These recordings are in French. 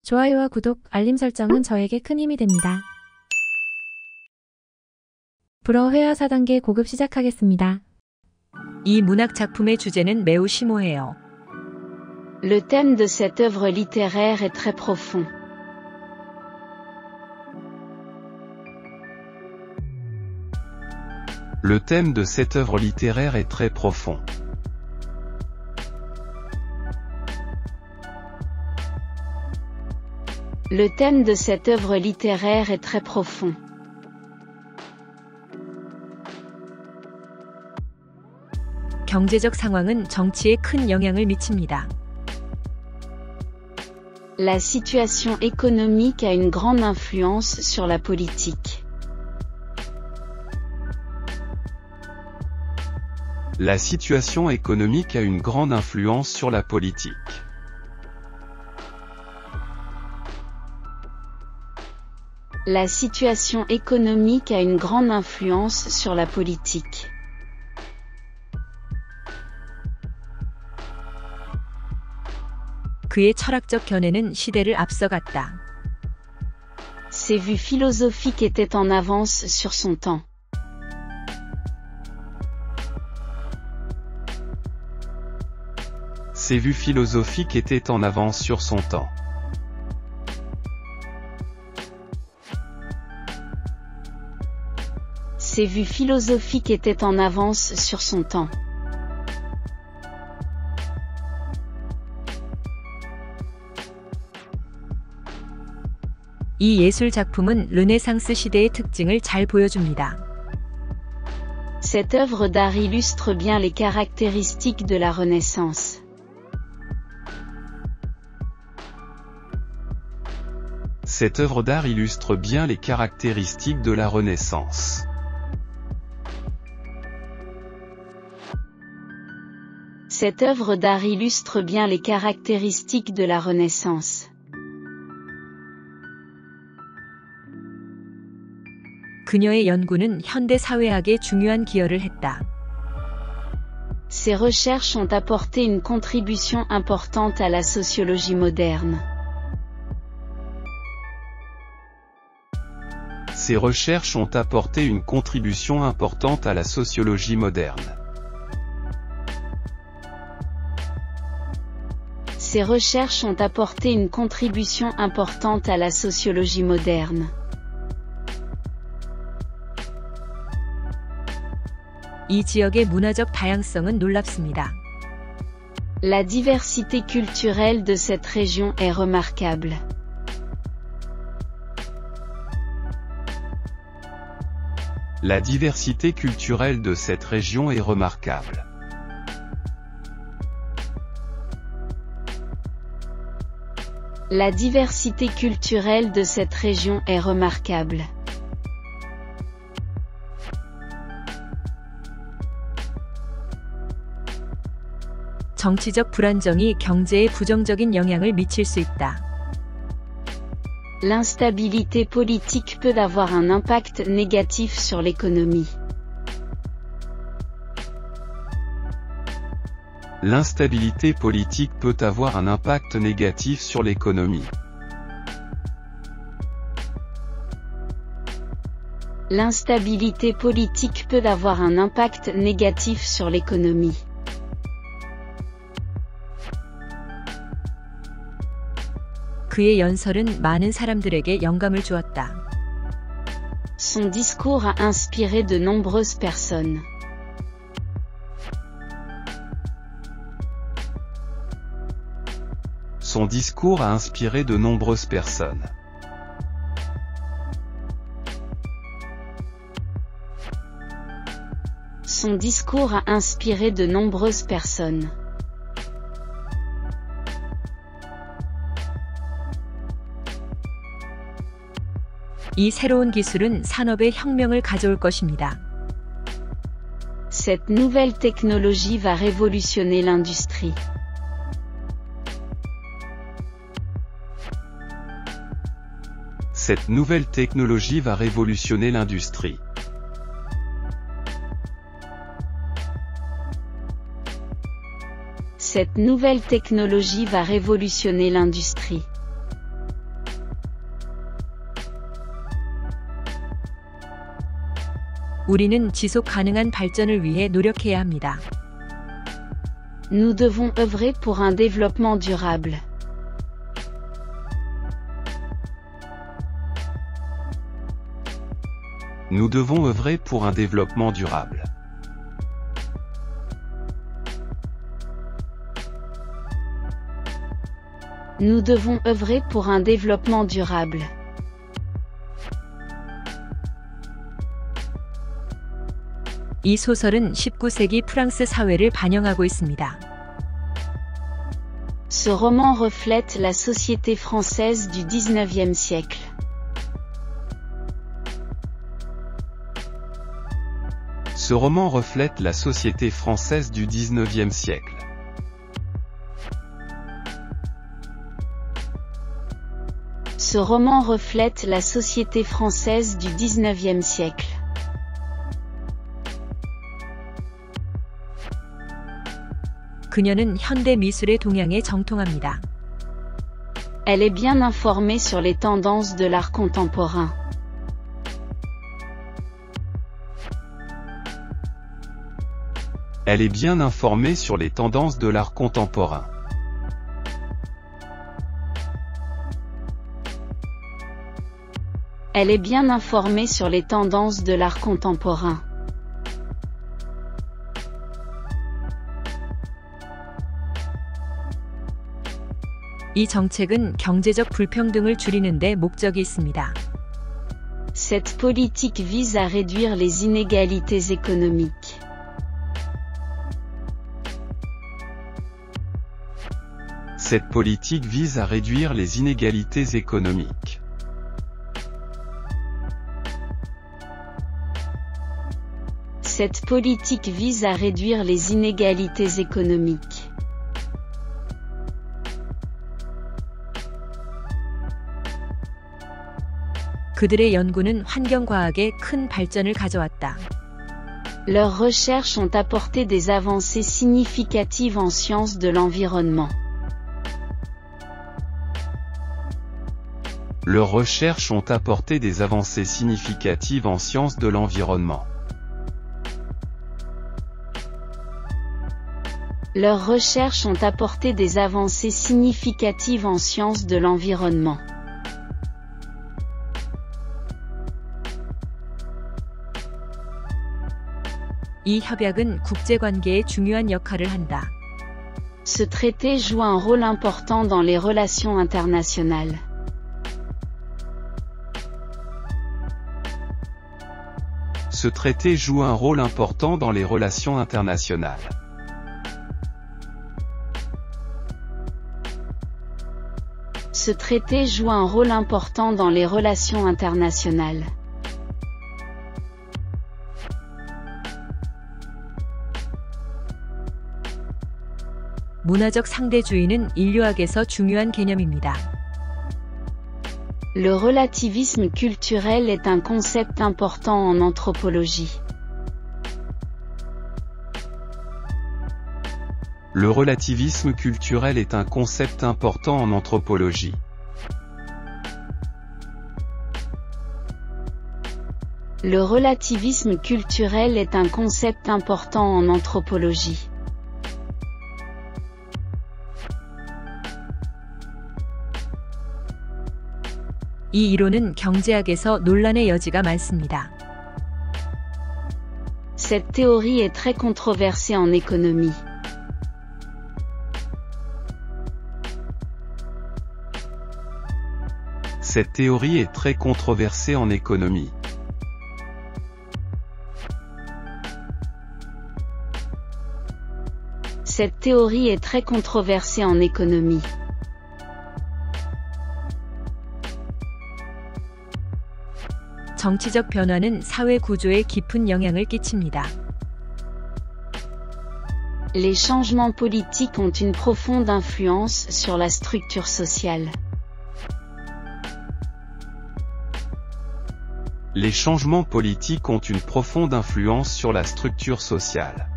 좋아요와 구독, 알림 설정은 저에게 큰 힘이 됩니다. 불어 회화 4단계 고급 시작하겠습니다. 이 문학 작품의 주제는 매우 심오해요. Le thème de cette œuvre littéraire est très profond. Le thème de cette œuvre littéraire est très profond. Le thème de cette œuvre littéraire est très profond. 경제적 상황은 정치에 큰 영향을 미칩니다. La situation économique a une grande influence sur la politique. La situation économique a une grande influence sur la politique. La situation économique a une grande influence sur la politique. 그의 철학적 견해는 시대를 앞서갔다. Ses vues philosophiques étaient en avance sur son temps. Ses vues philosophiques étaient en avance sur son temps. Ses vues philosophiques étaient en avance sur son temps. 이 예술 작품은 르네상스 시대의 특징을 잘 보여줍니다. Cette œuvre d'art illustre bien les caractéristiques de la Renaissance. Cette œuvre d'art illustre bien les caractéristiques de la Renaissance. Cette œuvre d'art illustre bien les caractéristiques de la Renaissance. 그녀의 연구는 현대 사회학에 중요한 기여를 했다. Ses recherches ont apporté une contribution importante à la sociologie moderne. Ces recherches ont apporté une contribution importante à la sociologie moderne. Ces recherches ont apporté une contribution importante à la sociologie moderne. 이 지역의 문화적 다양성은 놀랍습니다. La diversité culturelle de cette région est remarquable. La diversité culturelle de cette région est remarquable. La diversité culturelle de cette région est remarquable. 정치적 불안정이 경제에 부정적인 영향을 미칠 수 있다. L'instabilité politique peut avoir un impact négatif sur l'économie. L'instabilité politique peut avoir un impact négatif sur l'économie. L'instabilité politique peut avoir un impact négatif sur l'économie. 그의 연설은 많은 사람들에게 영감을 주었다. Son discours a inspiré de nombreuses personnes. Son discours a inspiré de nombreuses personnes. Son discours a inspiré de nombreuses personnes. 이 새로운 기술은 산업에 혁명을 가져올 것입니다. Cette nouvelle technologie va révolutionner l'industrie. Cette nouvelle technologie va révolutionner l'industrie. Cette nouvelle technologie va révolutionner l'industrie. 우리는 지속 가능한 발전을 위해 노력해야 합니다. Nous devons œuvrer pour un développement durable. Nous devons œuvrer pour un développement durable. Nous devons œuvrer pour un développement durable. 이 소설은 19세기 프랑스 사회를 반영하고 있습니다. Ce roman reflète la société française du XIXe siècle. Ce roman reflète la société française du XIXe siècle. Ce roman reflète la société française du XIXe siècle. 그녀는 현대 미술의 동향에 정통합니다. Elle est bien informée sur les tendances de l'art contemporain. Elle est bien informée sur les tendances de l'art contemporain. Elle est bien informée sur les tendances de l'art contemporain. 이 정책은 경제적 불평등을 줄이는 데 목적이 있습니다. Cette politique vise à réduire les inégalités économiques. Cette politique vise à réduire les inégalités économiques. Cette politique vise à réduire les inégalités économiques. 그들의 연구는 환경과학에 큰 발전을 가져왔다. Leurs recherches ont apporté des avancées significatives en sciences de l'environnement. Leurs recherches ont apporté des avancées significatives en sciences de l'environnement. Leurs recherches ont apporté des avancées significatives en sciences de l'environnement. 이 협약은 국제관계에 중요한 역할을 한다. Ce traité joue un rôle important dans les relations internationales. Ce traité joue un rôle important dans les relations internationales. Ce traité joue un rôle important dans les relations internationales. 문화적 상대주의는 인류학에서 중요한 개념입니다. Le relativisme culturel est un concept important en anthropologie. Le relativisme culturel est un concept important en anthropologie. Le relativisme culturel est un concept important en anthropologie. 이 이론은 경제학에서 논란의 여지가 많습니다. Cette théorie est très controversée en économie. Cette théorie est très controversée en économie. Cette théorie est très controversée en économie. 정치적 변화는 사회 구조에 깊은 영향을 끼칩니다. Les changements politiques ont une profonde influence sur la structure sociale. Les changements politiques ont une profonde influence sur la structure sociale.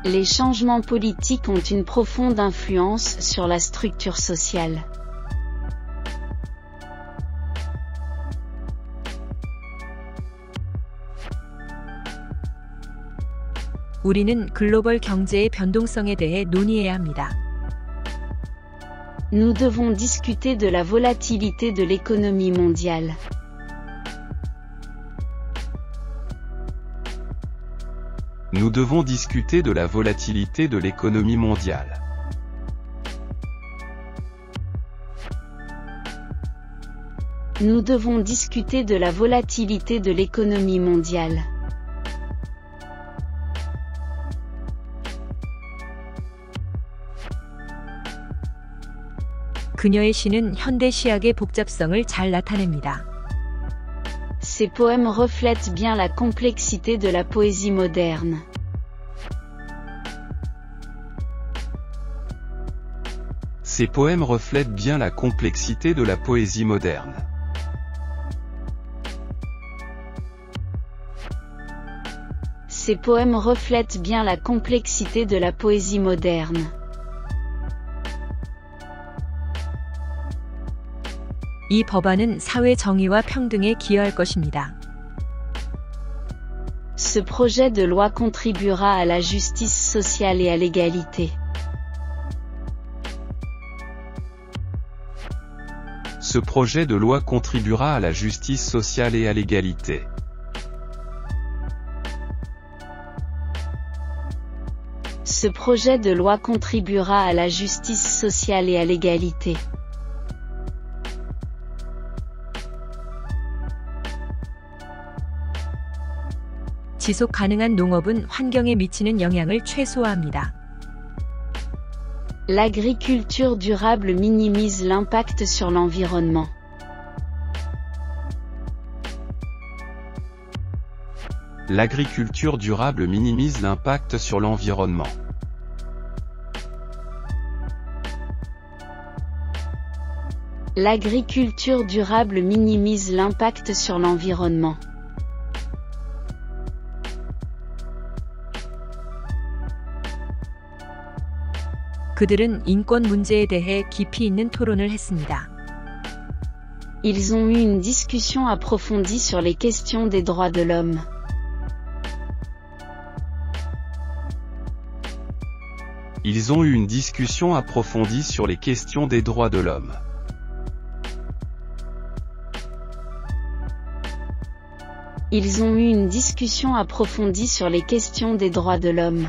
Les changements politiques ont une profonde influence sur la structure sociale. 우리는 글로벌 경제의 변동성에 대해 논의해야 합니다. Nous devons discuter de la volatilité de l'économie mondiale. Nous devons discuter de la volatilité de l'économie mondiale. Nous devons discuter de la volatilité de l'économie mondiale. 그녀의 시는 현대 시학의 복잡성을 잘 나타냅니다. Ces poèmes reflètent bien la complexité de la poésie moderne. Ces poèmes reflètent bien la complexité de la poésie moderne. Ces poèmes reflètent bien la complexité de la poésie moderne. 이 법안은 사회 정의와 평등에 기여할 것입니다. Ce projet de loi contribuera à la justice sociale et à l'égalité. Ce projet de loi contribuera à la justice sociale et à l'égalité. Ce projet de loi contribuera à la justice sociale et à l'égalité. 지속 가능한 농업은 환경에 미치는 영향을 최소화합니다. L'agriculture durable minimise l'impact sur l'environnement. L'agriculture durable minimise l'impact sur l'environnement. L'agriculture durable minimise l'impact sur l'environnement. 그들은 인권 문제에 대해 깊이 있는 토론을 했습니다. Ils ont eu une discussion approfondie sur les questions des droits de l'homme. Ils ont eu une discussion approfondie sur les questions des droits de l'homme. Ils ont eu une discussion approfondie sur les questions des droits de l'homme.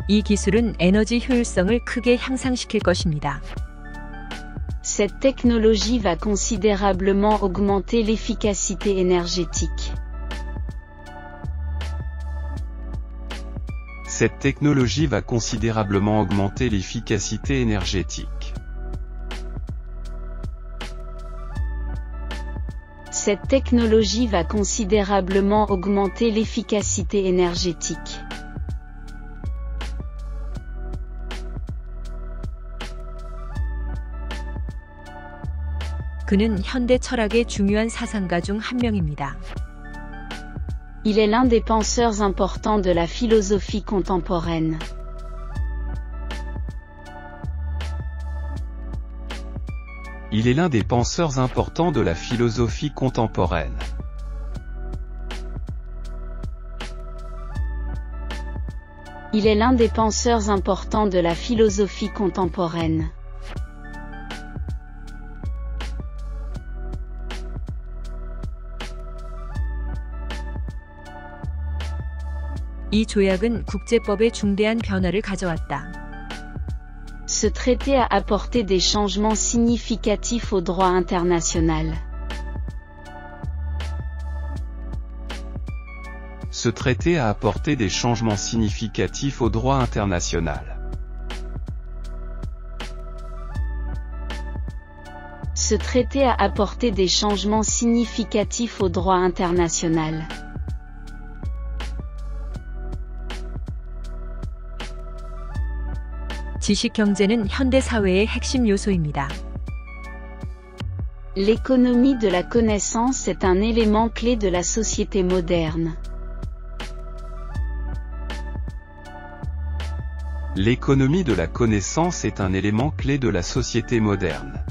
이 기술은 에너지 효율성을 크게 향상시킬 것입니다. Cette technologie va considérablement augmenter l'efficacité énergétique. Cette technologie va considérablement augmenter l'efficacité énergétique. Cette technologie va considérablement augmenter l'efficacité énergétique. 그는 현대 철학의 중요한 사상가 중 한 명입니다. Il est l'un des penseurs importants de la philosophie contemporaine. Il est l'un des penseurs importants de la philosophie contemporaine. Il est l'un des penseurs importants de la philosophie contemporaine. 이 조약은 국제법에 중대한 변화를 가져왔다. Ce traité a apporté des changements significatifs au droit international. Ce traité a apporté des changements significatifs au droit international. Ce traité a apporté des changements significatifs au droit international. 지식 경제는 현대 사회의 핵심 요소입니다. L'économie de la connaissance est un élément clé de la société moderne. L'économie de la connaissance est un élément clé de la société moderne.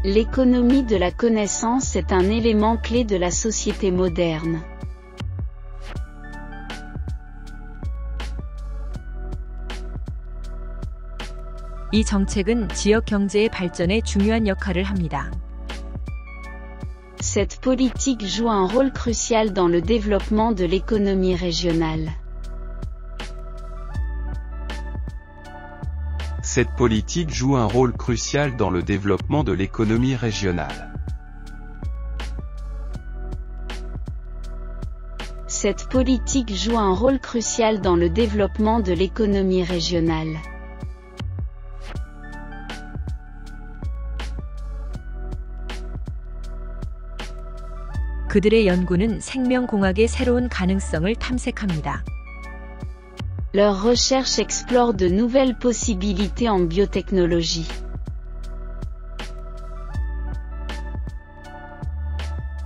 L'économie de la connaissance est un élément clé de la société moderne. 이 정책은 지역 경제의 발전에 중요한 역할을 합니다. Cette politique joue un rôle crucial dans le développement de l'économie régionale. Cette politique joue un rôle crucial dans le développement de l'économie régionale. Cette politique joue un rôle crucial dans le développement de l'économie régionale. 그들의 연구는 생명공학의 새로운 가능성을 탐색합니다. Leur recherche explore de nouvelles possibilités en biotechnologie.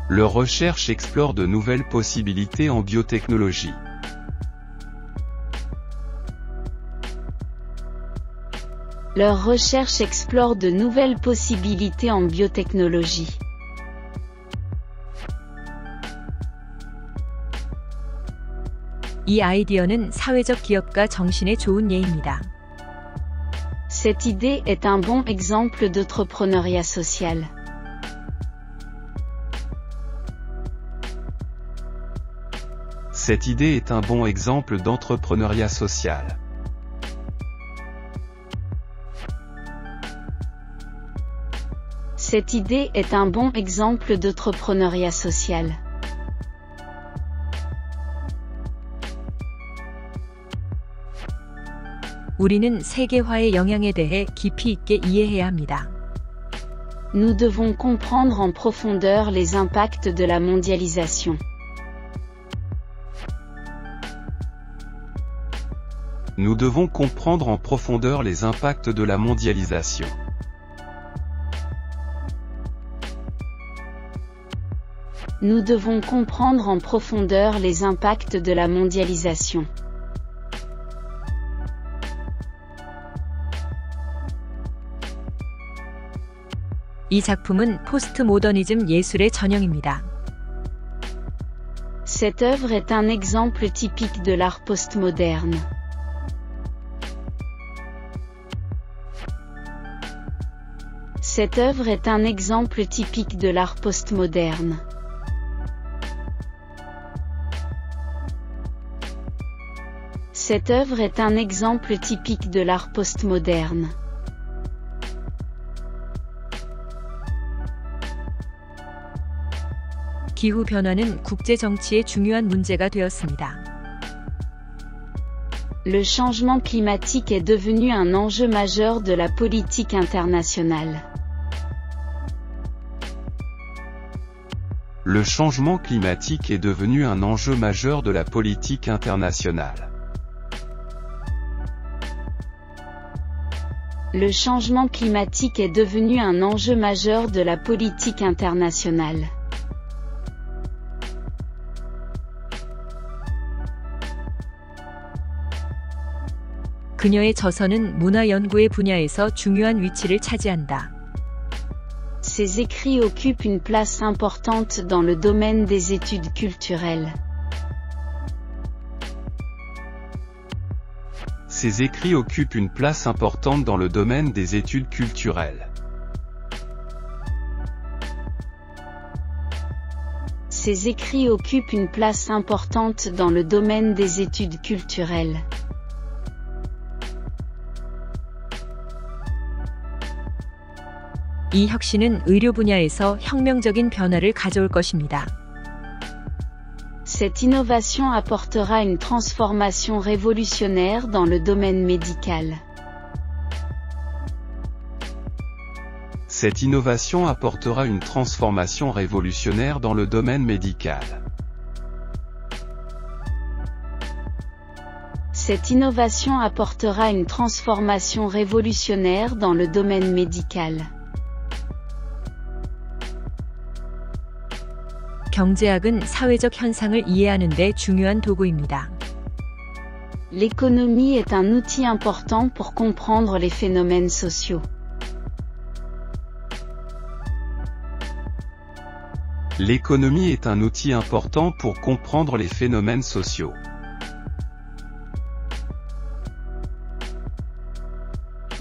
Leur recherche explore de nouvelles possibilités en biotechnologie. Leur recherche explore de nouvelles possibilités en biotechnologie. 이 아이디어는 사회적 기업가 정신의 좋은 예입니다. Cette idée est un bon exemple d'entrepreneuriat social. Cette idée est un bon exemple d'entrepreneuriat social. Cette idée est un bon exemple d'entrepreneuriat social. 우리는 세계화의 영향에 대해 깊이 있게 이해해야 합니다. Nous devons comprendre en profondeur les impacts de la mondialisation. Nous devons comprendre en profondeur les impacts de la mondialisation. Nous devons comprendre en profondeur les impacts de la mondialisation. 이 작품은 포스트모더니즘 예술의 전형입니다. Cette œuvre est un exemple typique de l'art postmoderne. Cette œuvre est un exemple typique de l'art postmoderne. Cette œuvre est un exemple typique de l'art postmoderne. 기후 변화는 국제 정치의 중요한 문제가 되었습니다. Le changement climatique est devenu un enjeu majeur de la politique internationale. Le changement climatique est devenu un enjeu majeur de la politique internationale. Le changement climatique est devenu un enjeu majeur de la politique internationale. 그녀의 저서는 문화 연구의 분야에서 중요한 위치를 차지한다. Ses écrits occupent une place importante dans le domaine des études culturelles. Ses écrits occupent une place importante dans le domaine des études culturelles. Ses écrits occupent une place importante dans le domaine des études culturelles. 이 혁신은 의료 분야에서 혁명적인 변화를 가져올 것입니다. Cette innovation apportera une transformation révolutionnaire dans le domaine médical. Cette innovation apportera une transformation révolutionnaire dans le domaine médical. Cette innovation apportera une transformation révolutionnaire dans le domaine médical. 경제학은 사회적 현상을 이해하는 데 중요한 도구입니다. L'économie est un outil important pour comprendre les phénomènes sociaux. L'économie est un outil important pour comprendre les phénomènes sociaux.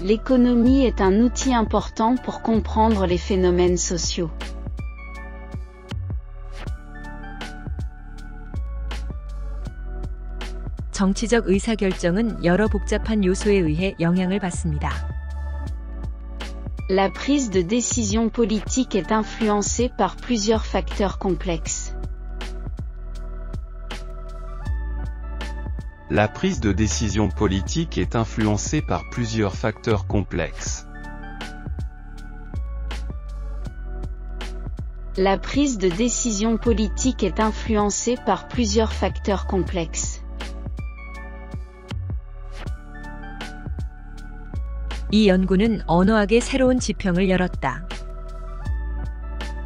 L'économie est un outil important pour comprendre les phénomènes sociaux. 정치적 의사결정은 여러 복잡한 요소에 의해 영향을 받습니다. La prise de décision politique est influencée par plusieurs facteurs complexes. La prise de décision politique est influencée par plusieurs facteurs complexes. La prise de décision politique est influencée par plusieurs facteurs complexes. 이 연구는 언어학의 새로운 지평을 열었다.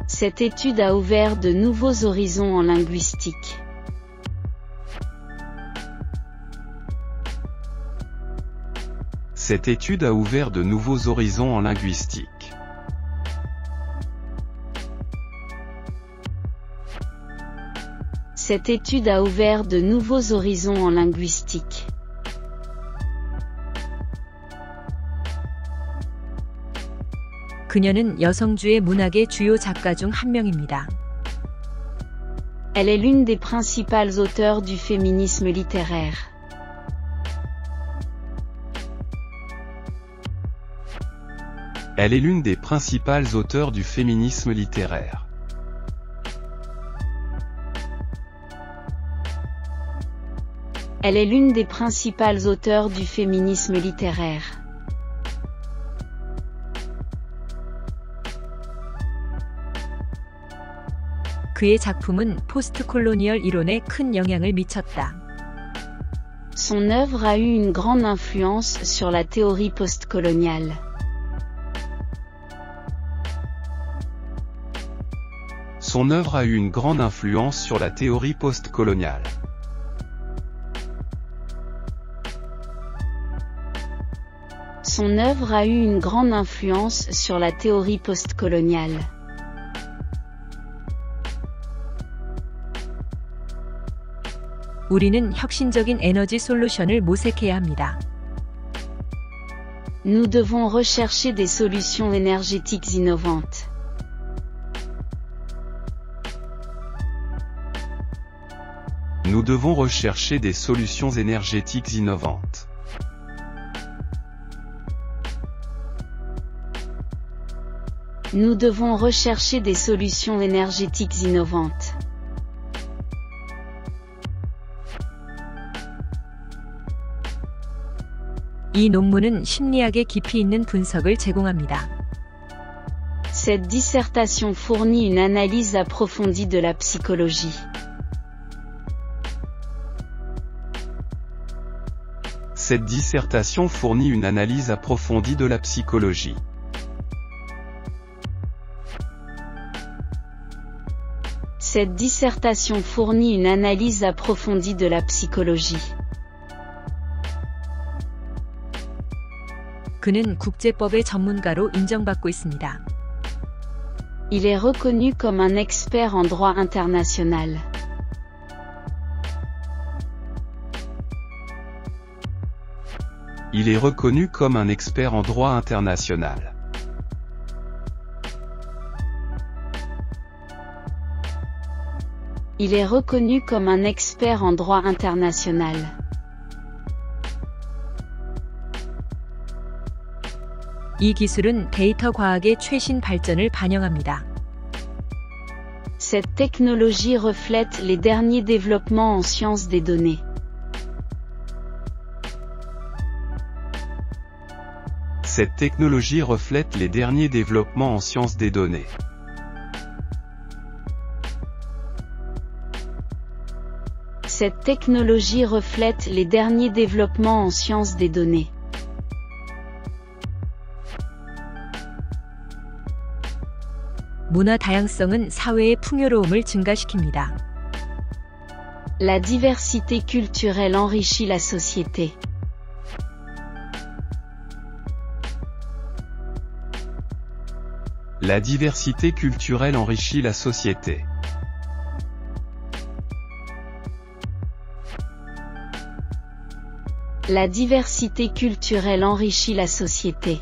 Cette étude a ouvert de nouveaux horizons en linguistique. Cette étude a ouvert de nouveaux horizons en linguistique. Cette étude a ouvert de nouveaux horizons en linguistique. 그녀는 여성주의 문학의 주요 작가 중 한 명입니다. Elle est l'une des principales auteurs du féminisme littéraire. Elle est l'une des principales auteurs du féminisme littéraire. Elle est l'une des principales auteurs du féminisme littéraire. 그의 작품은 포스트콜로니얼 이론에 큰 영향을 미쳤다. Son œuvre a eu une grande influence sur la théorie postcoloniale. Son œuvre a eu une grande influence sur la théorie postcoloniale. Son œuvre a eu une grande influence sur la théorie postcoloniale. 우리는 혁신적인 에너지 솔루션을 모색해야 합니다. Nous devons rechercher des solutions énergétiques innovantes. Nous devons rechercher des solutions énergétiques innovantes. Nous devons rechercher des solutions énergétiques innovantes. 이 논문은 심리학의 깊이 있는 분석을 제공합니다. Cette dissertation fournit une analyse approfondie de la psychologie. Cette dissertation fournit une analyse approfondie de la psychologie. Cette dissertation fournit une analyse approfondie de la psychologie. 그는 국제법의 전문가로 인정받고 있습니다. Il est reconnu comme un expert en droit international. Il est reconnu comme un expert en droit international. Il est reconnu comme un expert en droit international. 이 기술은 데이터 과학의 최신 발전을 반영합니다. Cette technologie reflète les derniers développements en sciences des données. Cette technologie reflète les derniers développements en sciences des données. Cette technologie reflète les derniers développements en sciences des données. 문화 다양성은 사회의 풍요로움을 증가시킵니다. La diversité culturelle enrichit la société. La diversité culturelle enrichit la société. La diversité culturelle enrichit la société.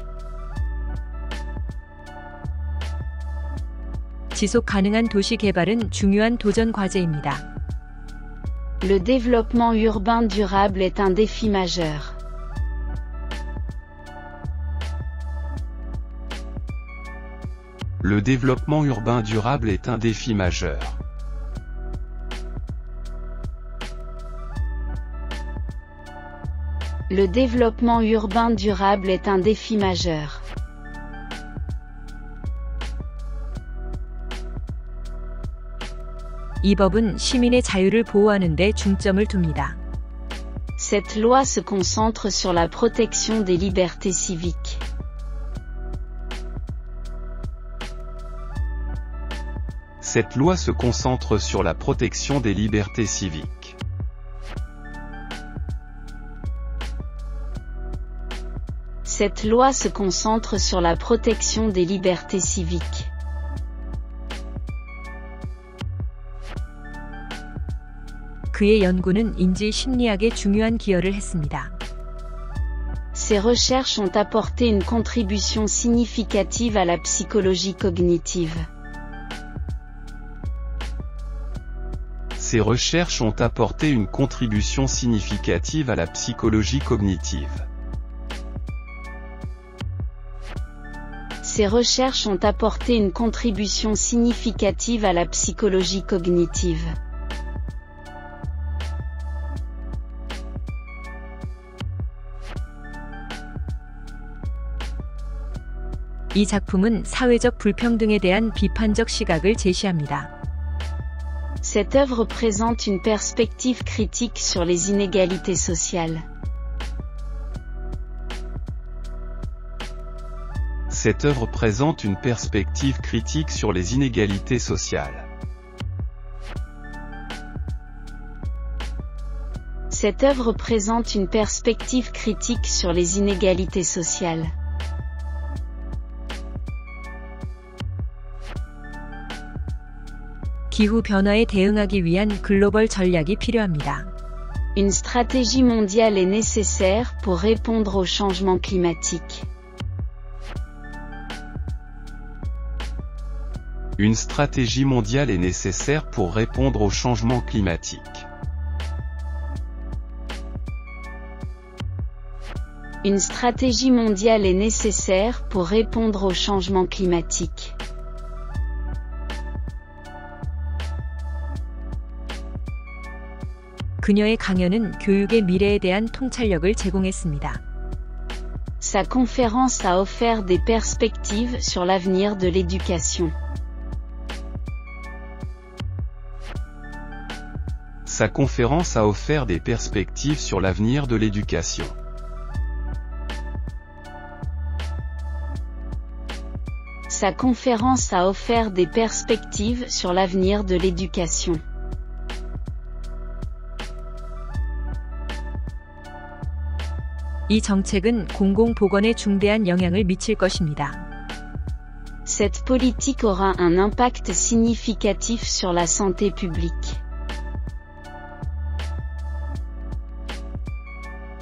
지속 가능한 도시 개발은 중요한 도전 과제입니다. Le développement urbain durable est un défi majeur. Le développement urbain durable est un défi majeur. Le développement urbain durable est un défi majeur. 이 법은 시민의 자유를 보호하는 데 중점을 둡니다. Cette loi se concentre sur la protection des libertés civiques. Cette loi se concentre sur la protection des libertés civiques. Cette loi se concentre sur la protection des libertés civiques. 그의 연구는 인지 심리학에 중요한 기여를 했습니다. Ces recherches ont apporté une contribution significative à la psychologie cognitive. Ces recherches ont apporté une contribution significative à la psychologie cognitive. Ces recherches ont apporté une contribution significative à la psychologie cognitive. 이 작품은 사회적 불평등에 대한 비판적 시각을 제시합니다. Cette œuvre présente une perspective critique sur les inégalités sociales. Cette œuvre présente une perspective critique sur les inégalités sociales. Cette œuvre présente une perspective critique sur les inégalités sociales. 기후 변화에 대응하기 위한 글로벌 전략이 필요합니다. Une stratégie mondiale est nécessaire pour répondre au changement climatique. Une stratégie mondiale est nécessaire pour répondre au changement climatique. Une stratégie mondiale est nécessaire pour répondre au changement climatique. 그녀의 강연은 교육의 미래에 대한 통찰력을 제공했습니다. Sa conférence a offert des perspectives sur l'avenir de l'éducation. Sa conférence a offert des perspectives sur l'avenir de l'éducation. Sa conférence a offert des perspectives sur l'avenir de l'éducation. 이 정책은 공공보건에 중대한 영향을 미칠 것입니다. Cette politique aura un impact significatif sur la santé publique.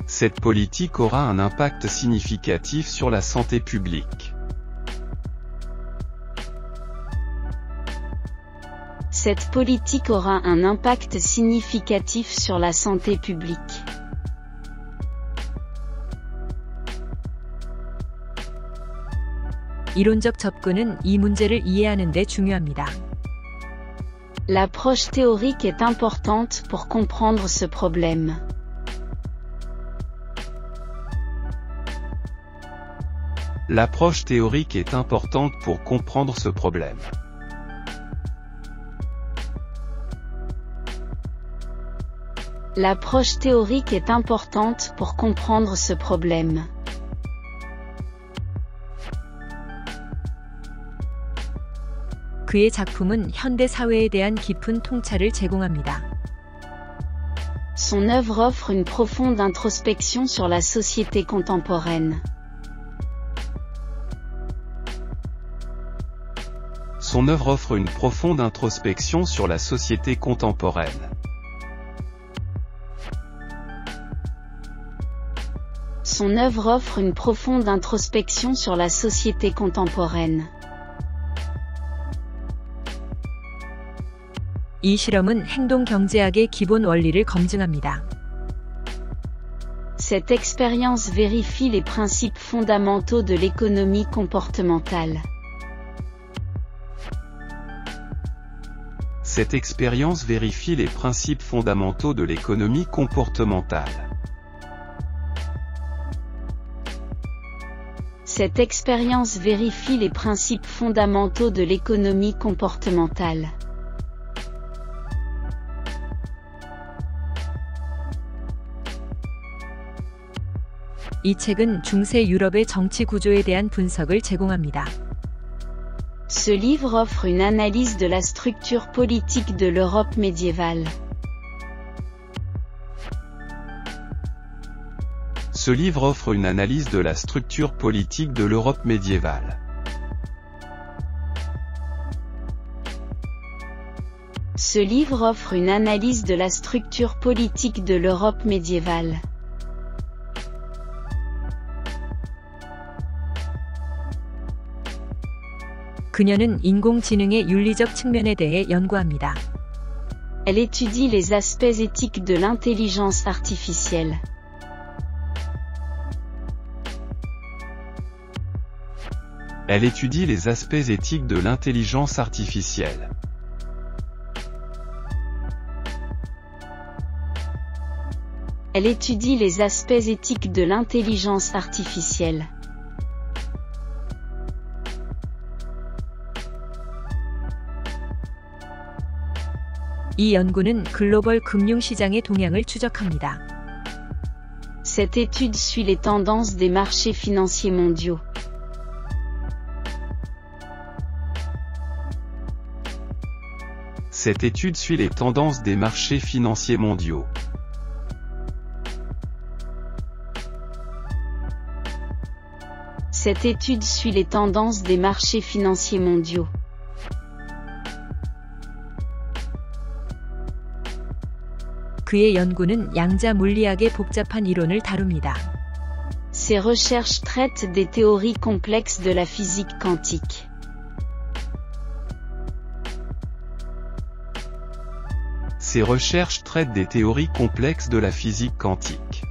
Cette politique aura un impact significatif sur la santé publique. Cette politique aura un impact significatif sur la santé publique. 이론적 접근은 이 문제를 이해하는 데 중요합니다. L'approche théorique est importante pour comprendre ce problème. L'approche théorique est importante pour comprendre ce problème. L'approche théorique est importante pour comprendre ce problème. 그의 작품은 현대 사회에 대한 깊은 통찰을 제공합니다. Son œuvre offre une profonde introspection sur la société contemporaine. Son œuvre offre une profonde introspection sur la société contemporaine. Son œuvre offre une profonde introspection sur la société contemporaine. 이 실험은 행동 경제학의 기본 원리를 검증합니다. Cette expérience vérifie les principes fondamentaux de l'économie comportementale. Cette expérience vérifie les principes fondamentaux de l'économie comportementale. Cette expérience vérifie les principes fondamentaux de l'économie comportementale. 이 책은 중세 유럽의 정치 구조에 대한 분석을 제공합니다. Ce livre offre une analyse de la structure politique de l'Europe médiévale. Ce livre offre une analyse de la structure politique de l'Europe médiévale. Ce livre offre une analyse de la structure politique de l'Europe médiévale. 그녀는 인공지능의 윤리적 측면에 대해 연구합니다. Elle étudie les aspects éthiques de l'intelligence artificielle. Elle étudie les aspects éthiques de l'intelligence artificielle. Elle étudie les aspects éthiques de l'intelligence artificielle. 이 연구는 글로벌 금융시장의 동향을 추적합니다. Cette étude suit les tendances des marchés financiers mondiaux. Cette étude suit les tendances des marchés financiers mondiaux. Cette étude suit les tendances des marchés financiers mondiaux. 그의 연구는 양자 물리학의 복잡한 이론을 다룹니다. Ses recherches traitent des théories complexes de la physique quantique. Ses recherches traitent des théories complexes de la physique quantique.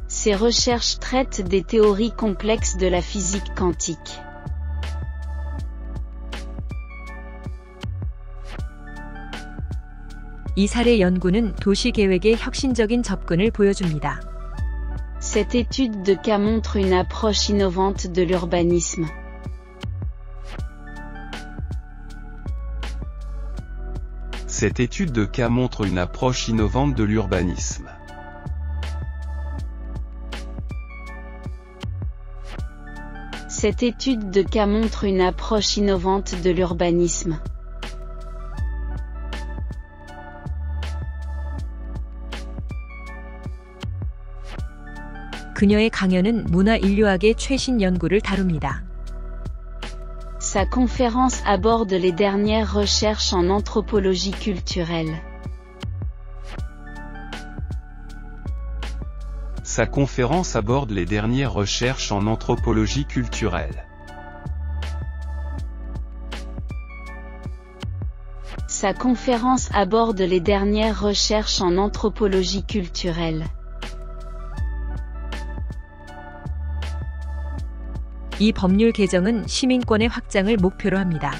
Ses recherches traitent des théories complexes de la physique quantique. 이 사례 연구는 도시 계획의 혁신적인 접근을 보여줍니다. Cette étude de cas montre une approche innovante de l'urbanisme. Cette étude de cas montre une approche innovante de l'urbanisme. Cette étude de cas montre une approche innovante de l'urbanisme. 그녀의 강연은 문화 인류학의 최신 연구를 다룹니다. Sa conférence aborde les dernières recherches en anthropologie culturelle. Sa conférence aborde les dernières recherches en anthropologie culturelle. Sa conférence aborde les dernières recherches en anthropologie culturelle. 이 법률 개정은 시민권의 확장을 목표로 합니다.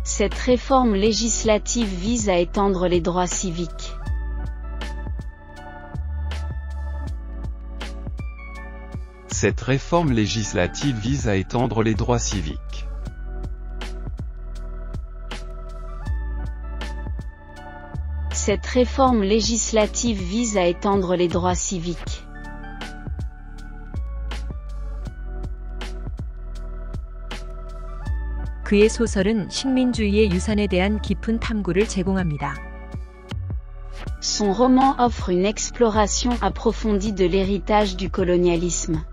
Cette réforme législative vise à étendre les droits civiques. Cette réforme législative vise à étendre les droits civiques. Cette réforme législative vise à étendre les droits civiques. 그의 소설은 식민주의의 유산에 대한 깊은 탐구를 제공합니다. Son roman offre une exploration approfondie de l'héritage du colonialisme.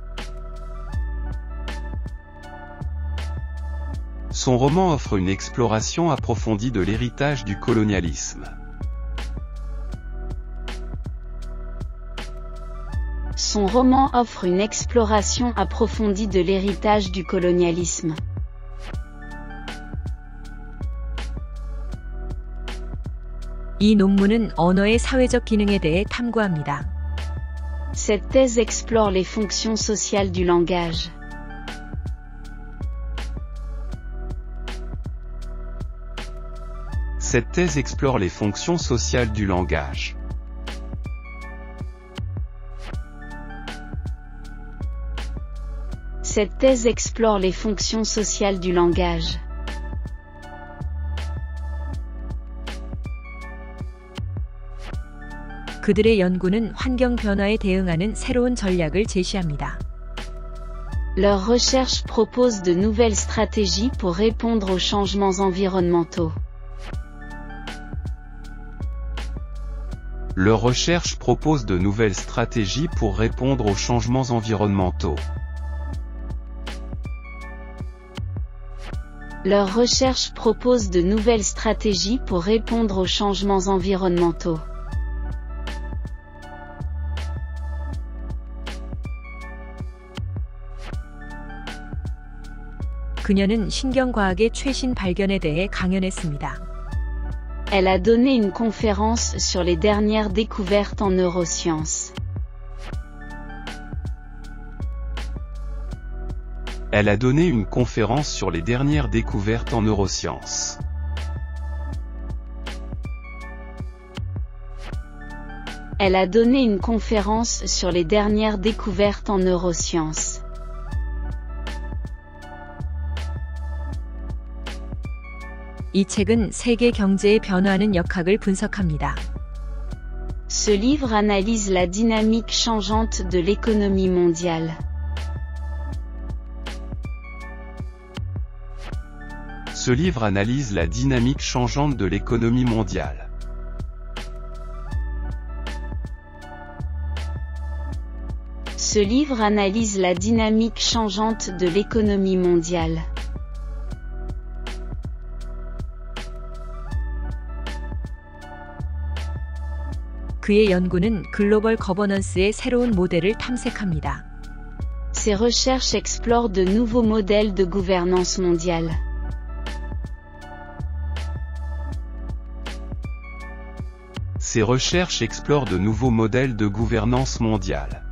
Son roman offre une exploration approfondie de l'héritage du colonialisme. Son roman offre une exploration approfondie de l'héritage du colonialisme. 이 논문은 언어의 사회적 기능에 대해 탐구합니다. Cette thèse explore les fonctions sociales du langage. Cette thèse explore les fonctions sociales du langage. Cette thèse explore les fonctions sociales du langage. 그들의 연구는 환경 변화에 대응하는 새로운 전략을 제시합니다. Leurs recherches proposent de nouvelles stratégies pour répondre aux changements environnementaux. Leurs recherches proposent de nouvelles stratégies pour répondre aux changements environnementaux. Leurs recherches proposent de nouvelles stratégies pour répondre aux changements environnementaux. 그녀는 신경과학의 최신 발견에 대해 강연했습니다. Elle a donné une conférence sur les dernières découvertes en neurosciences. Elle a donné une conférence sur les dernières découvertes en neurosciences. Elle a donné une conférence sur les dernières découvertes en neurosciences. 이 책은 세계 경제의 변화하는 역학을 분석합니다. Ce livre analyse la dynamique changeante de l'économie mondiale. Ce livre analyse la dynamique changeante de l'économie mondiale. Ce livre analyse la dynamique changeante de l'économie mondiale. 그의 연구는 글로벌 거버넌스의 새로운 모델을 탐색합니다. Ses recherches explorent de nouveaux modèles de gouvernance mondiale. Ses recherches explorent de nouveaux modèles de gouvernance mondiale.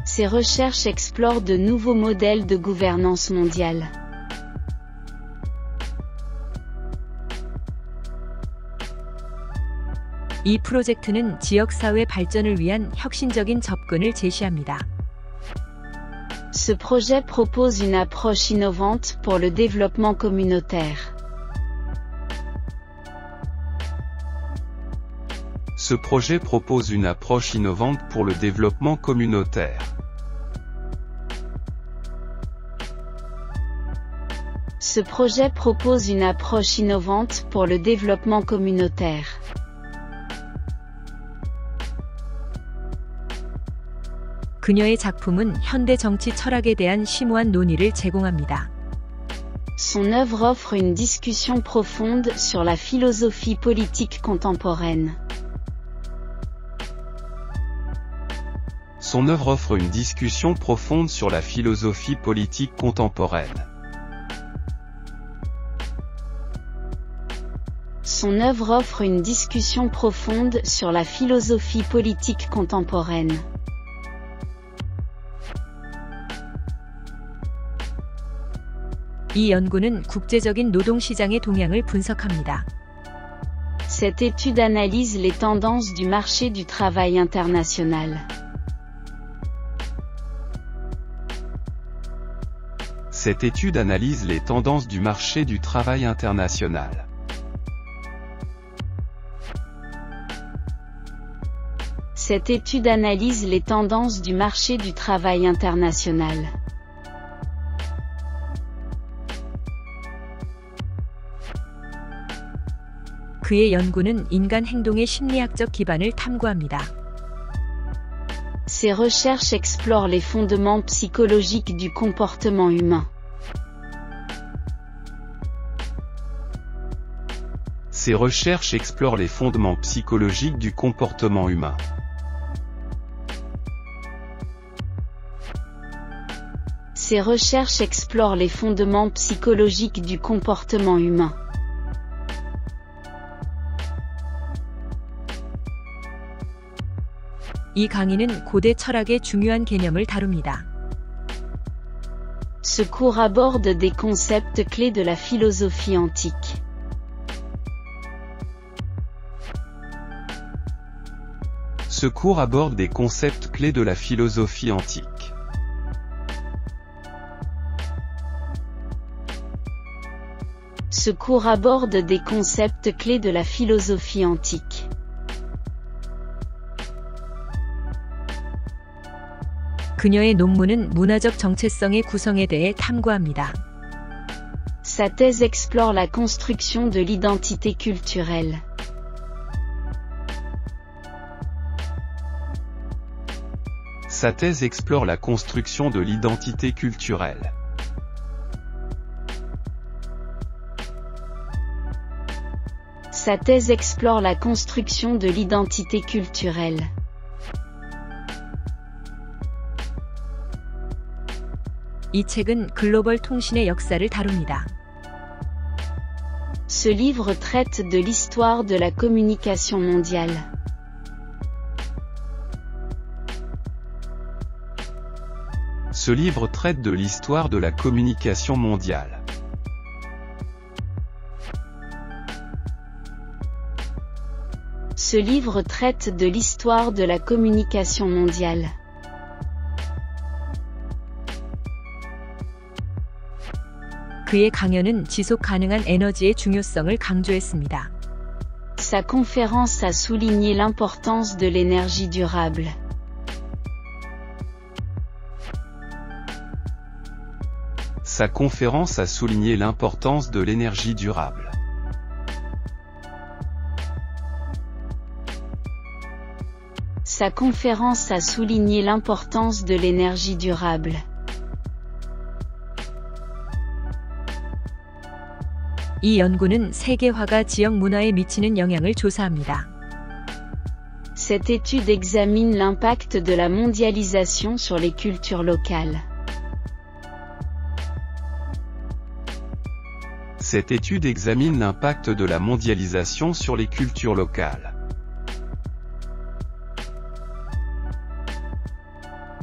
Ses recherches explorent de nouveaux modèles de gouvernance mondiale. 이 프로젝트는 지역사회 발전을 위한 혁신적인 접근을 제시합니다. Ce projet propose une approche innovante pour le développement communautaire. Ce projet propose une approche innovante pour le développement communautaire. Ce projet propose une approche innovante pour le développement communautaire. 그녀의 작품은 현대 정치 철학에 대한 심오한 논의를 제공합니다. Son œuvre offre une discussion profonde sur la philosophie politique contemporaine. Son œuvre offre une discussion profonde sur la philosophie politique contemporaine. Son œuvre offre une discussion profonde sur la philosophie politique contemporaine. 이 연구는 국제적인 노동시장의 동향을 분석합니다. Cette étude analyse les tendances du marché du travail international. Cette étude analyse les tendances du marché du travail international. Cette étude analyse les tendances du marché du travail international. 그의 연구는 인간 행동의 심리학적 기반을 탐구합니다. Ses recherches explorent les fondements psychologiques du comportement humain. Ces recherches explorent les fondements psychologiques du comportement humain. Ces recherches explorent les fondements psychologiques du comportement humain. 이 강의는 고대 철학의 중요한 개념을 다룹니다. Ce cours aborde des concepts clés de la philosophie antique. Ce cours aborde des concepts clés de la philosophie antique. Ce cours aborde des concepts clés de la philosophie antique. 그녀의 논문은 문화적 정체성의 구성에 대해 탐구합니다. Sa thèse explore la construction de l'identité culturelle. Sa thèse explore la construction de l'identité culturelle. Sa thèse explore la construction de l'identité culturelle. 이 책은 글로벌 통신의 역사를 다룹니다. Ce livre traite de l'histoire de la communication mondiale. Ce livre traite de l'histoire de la communication mondiale. Ce livre traite de l'histoire de la communication mondiale. 그의 강연은 지속 가능한 에너지의 중요성을 강조했습니다. Sa conférence a souligné l'importance de l'énergie durable. Sa conférence a souligné l'importance de l'énergie durable. Sa conférence a souligné l'importance de l'énergie durable. 이 연구는 세계화가 지역 문화에 미치는 영향을 조사합니다. Cette étude examine l'impact de la mondialisation sur les cultures locales. Cette étude examine l'impact de la mondialisation sur les cultures locales.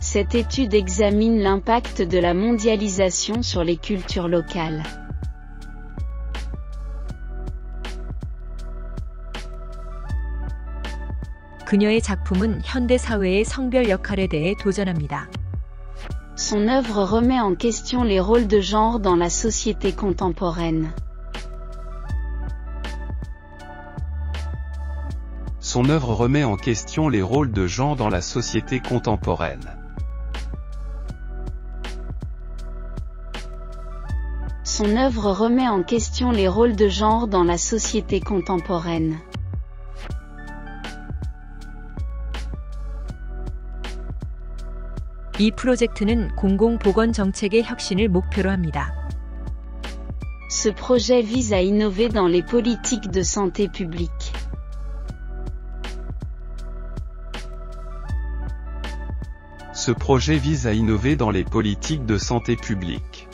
Cette étude examine l'impact de la mondialisation sur les cultures locales. 그녀의 작품은 현대 사회의 성별 역할에 대해 도전합니다. Son œuvre remet en question les rôles de genre dans la société contemporaine. Son œuvre remet en question les rôles de genre dans la société contemporaine. Son œuvre remet en question les rôles de genre dans la société contemporaine. 이 프로젝트는 공공보건 정책의 혁신을 목표로 합니다. Ce projet vise à innover dans les politiques de santé publique. Ce projet vise à innover dans les politiques de santé publique.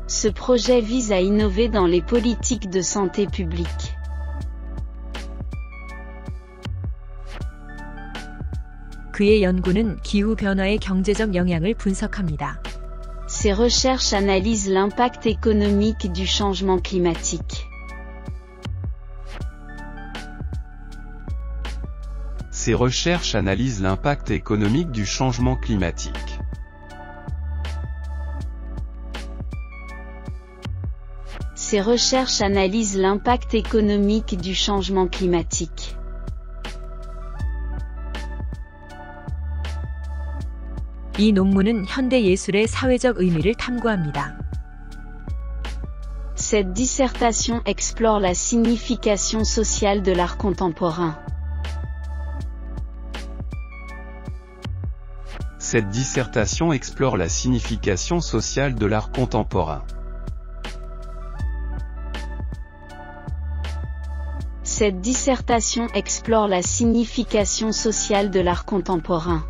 Ce projet vise à innover dans les politiques de santé publique. 그의 연구는 기후변화의 경제적 영향을 분석합니다. Ces recherches analysent l'impact économique du changement climatique. Ces recherches analysent l'impact économique du changement climatique. Ces recherches analysent l'impact économique du changement climatique. 이 논문은 현대 예술의 사회적 의미를 탐구합니다. Cette dissertation explore la signification sociale de l'art contemporain. Cette dissertation explore la signification sociale de l'art contemporain. Cette dissertation explore la signification sociale de l'art contemporain.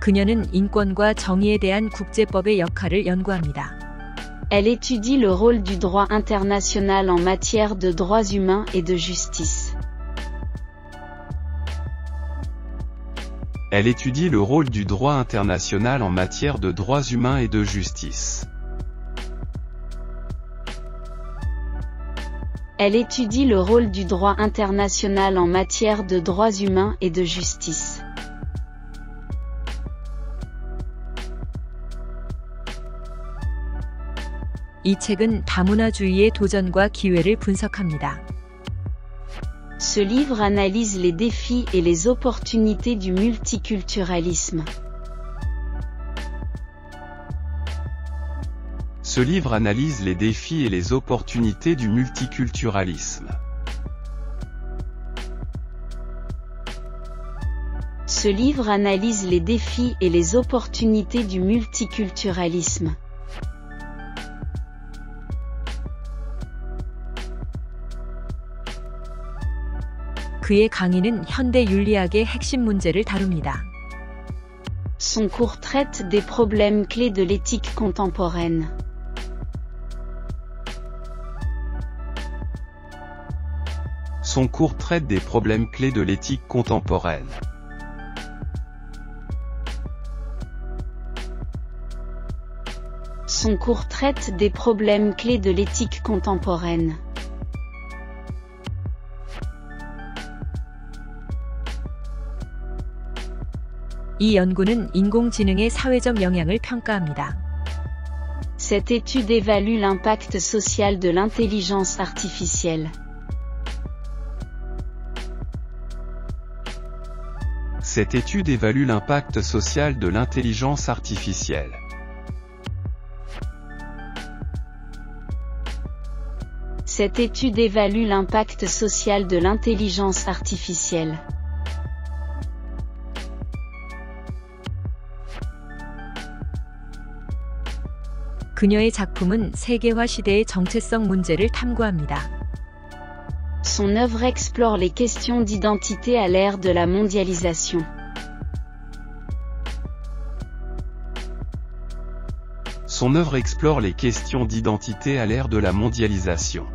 그녀는 인권과 정의에 대한 국제법의 역할을 연구합니다. Elle étudie le rôle du droit international en matière de droits humains et de justice. Elle étudie le rôle du droit international en matière de droits humains et de justice. Elle étudie le rôle du droit international en matière de droits humains et de justice. 이 책은 다문화주의의 도전과 기회를 분석합니다. Ce livre analyse les défis et les opportunités du multiculturalisme. Ce livre analyse les défis et les opportunités du multiculturalisme. Ce livre analyse les défis et les opportunités du multiculturalisme. 그의 강의는 현대 윤리학의 핵심 문제를 다룹니다. Son cours traite des problèmes clés de l'éthique contemporaine. Son cours traite des problèmes clés de l'éthique contemporaine. Son cours traite des problèmes clés de l'éthique contemporaine. 이 연구는 인공지능의 사회적 영향을 평가합니다. Cette étude évalue l'impact social de l'intelligence artificielle. Cette étude évalue l'impact social de l'intelligence artificielle. Cette étude évalue l'impact social de l'intelligence artificielle. 그녀의 작품은 세계화 시대의 정체성 문제를 탐구합니다. Son œuvre explore les questions d'identité à l'ère de la mondialisation. Son œuvre explore les questions d'identité à l'ère de la mondialisation.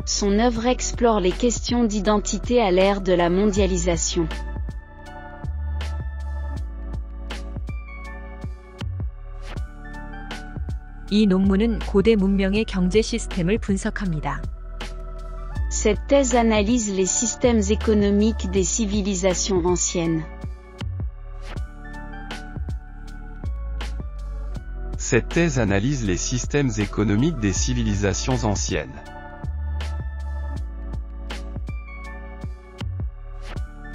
Son œuvre explore les questions d'identité à l'ère de la mondialisation. 이 논문은 고대 문명의 경제 시스템을 분석합니다. Cette thèse analyse les systèmes économiques des civilisations anciennes. Cette thèse analyse les systèmes économiques des civilisations anciennes.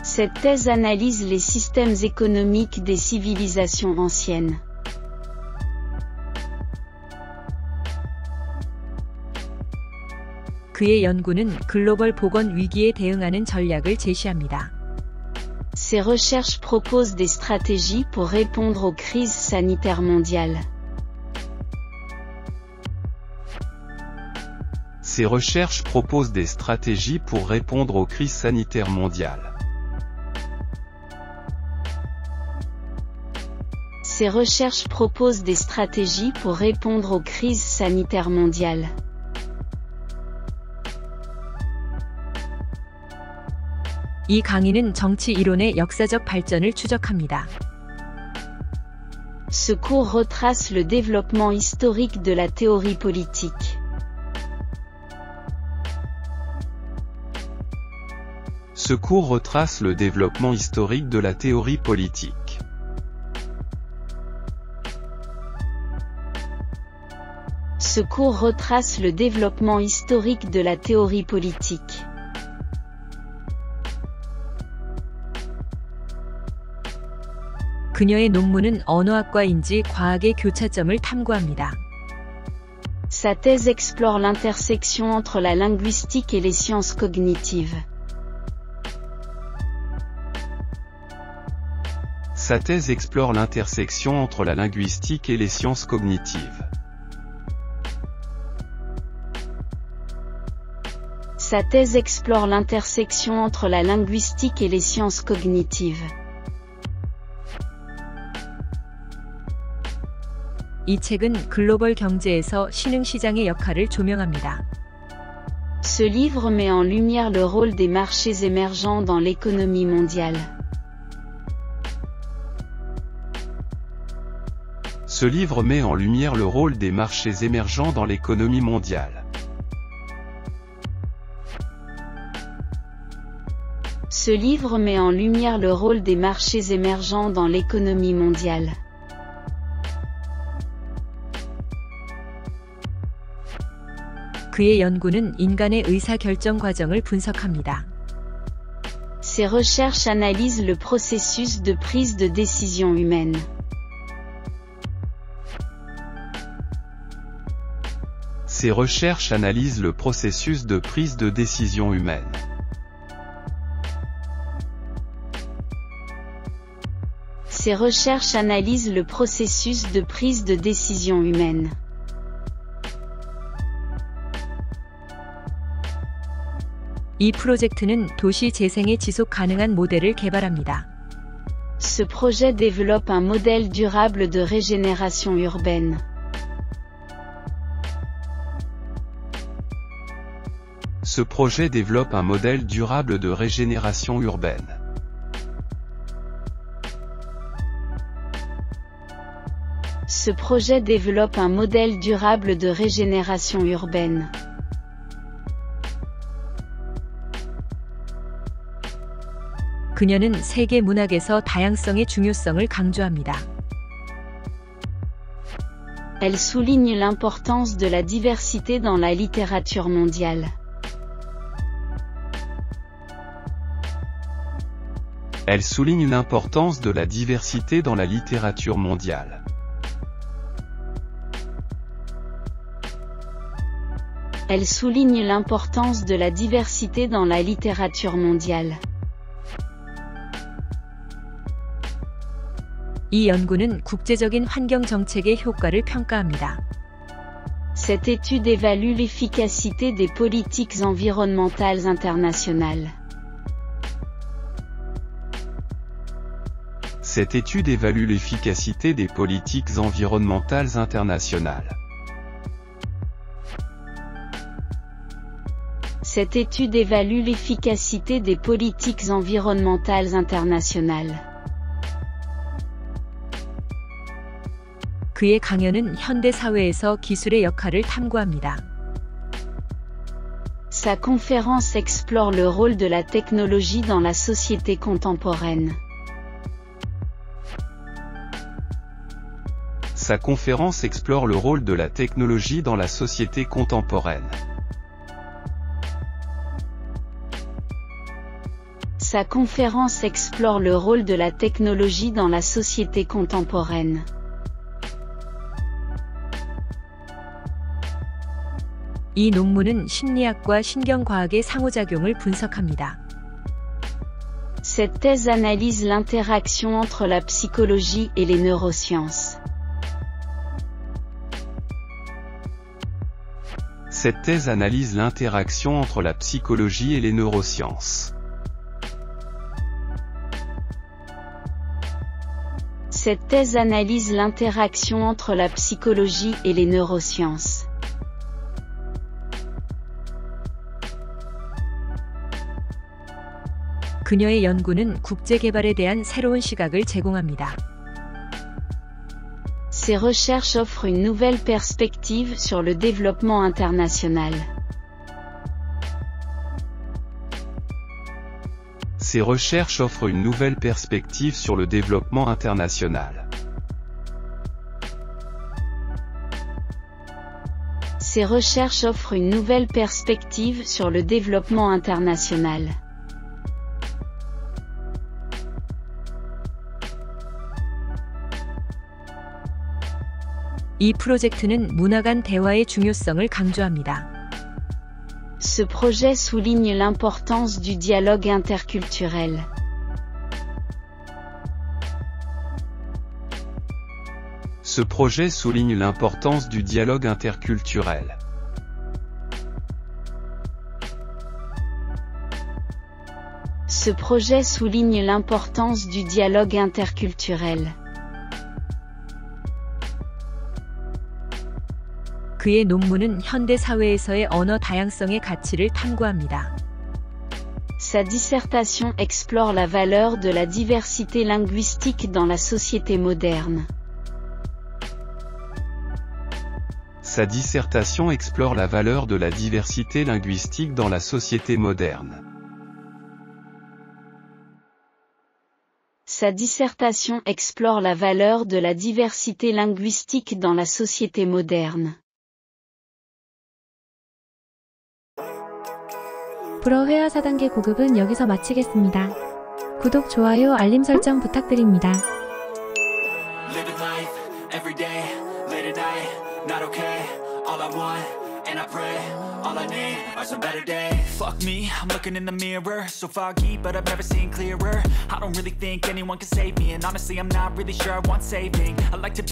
Cette thèse analyse les systèmes économiques des civilisations anciennes. 그의 연구는 글로벌 보건 위기에 대응하는 전략을 제시합니다. Ses recherches proposent des stratégies pour répondre aux crises sanitaires mondiales. Ces recherches proposent des stratégies pour répondre aux crises sanitaires mondiales. Ces recherches proposent des stratégies pour répondre aux crises sanitaires mondiales. 이 강의는 정치 이론의 역사적 발전을 추적합니다. Ce cours retrace le développement historique de la théorie politique. Ce cours retrace le développement historique de la théorie politique. Ce cours retrace le développement historique de la théorie politique. 그녀의 논문은 언어학과 인지 과학의 교차점을 탐구합니다. Sa thèse explore l'intersection entre la linguistique et les sciences cognitives. Sa thèse explore l'intersection entre la linguistique et les sciences cognitives. Sa thèse explore l'intersection entre la linguistique et les sciences cognitives. 이 책은 글로벌 경제에서 신흥시장의 역할을 조명합니다. Ce livre met en lumière le rôle des marchés émergents dans l'économie mondiale. Ce livre met en lumière le rôle des marchés émergents dans l'économie mondiale. Ce livre met en lumière le rôle des marchés émergents dans l'économie mondiale. 그의 연구는 인간의 의사결정 과정을 분석합니다. Ses recherches analysent le processus de prise de décision humaine. Ses recherches analysent le processus de prise de décision humaine. Ses recherches analysent le processus de prise de décision humaine. 이 프로젝트는 도시 재생의 지속 가능한 모델을 개발합니다. Ce projet développe un modèle durable de régénération urbaine. Ce projet développe un modèle durable de régénération urbaine. Ce projet développe un modèle durable de régénération urbaine. 그녀는 세계 문학에서 다양성의 중요성을 강조합니다. Elle souligne l'importance de la diversité dans la littérature mondiale. Elle souligne l'importance de la diversité dans la littérature mondiale. Elle souligne l'importance de la diversité dans la littérature mondiale. 이 연구는 국제적인 환경 정책의 효과를 평가합니다. Cette étude évalue l'efficacité des politiques environnementales internationales. Cette étude évalue l'efficacité des politiques environnementales internationales. Cette étude évalue l'efficacité des politiques environnementales internationales. 그의 강연은 현대 사회에서 기술의 역할을 탐구합니다. Sa conférence explore le rôle de la technologie dans la société contemporaine. Sa conférence explore le rôle de la technologie dans la société contemporaine. Sa conférence explore le rôle de la technologie dans la société contemporaine. 이 논문은 심리학과 신경과학의 상호작용을 분석합니다. Cette thèse analyse l'interaction entre la psychologie et les neurosciences. Cette thèse analyse l'interaction entre la psychologie et les neurosciences. Cette thèse analyse l'interaction entre la psychologie et les neurosciences. 그녀의 연구는 국제 개발에 대한 새로운 시각을 제공합니다. Ses recherches offrent une nouvelle perspective sur le développement international. Ces recherches offrent une nouvelle perspective sur le développement international. Ces recherches offrent une nouvelle perspective sur le développement international. 이 프로젝트는 문화 간 대화의 중요성을 강조합니다. Ce projet souligne l'importance du dialogue interculturel. Ce projet souligne l'importance du dialogue interculturel. Ce projet souligne l'importance du dialogue interculturel. 그의 논문은 현대 사회에서의 언어 다양성의 가치를 탐구합니다. Sa dissertation explore la valeur de la diversité linguistique dans la société moderne. Sa dissertation explore la valeur de la diversité linguistique dans la société moderne. Sa dissertation explore la valeur de la diversité linguistique dans la société moderne. 불어 회화 4단계 고급은 여기서 마치겠습니다. 구독, 좋아요, 알림 설정 부탁드립니다. Living life, every day, late at night, not okay. All I want, and I pray, all I need are some better days. Fuck me, I'm looking in the mirror, so foggy, but I've never seen clearer. I don't really think anyone can save me, and honestly I'm not really sure I want saving. I like to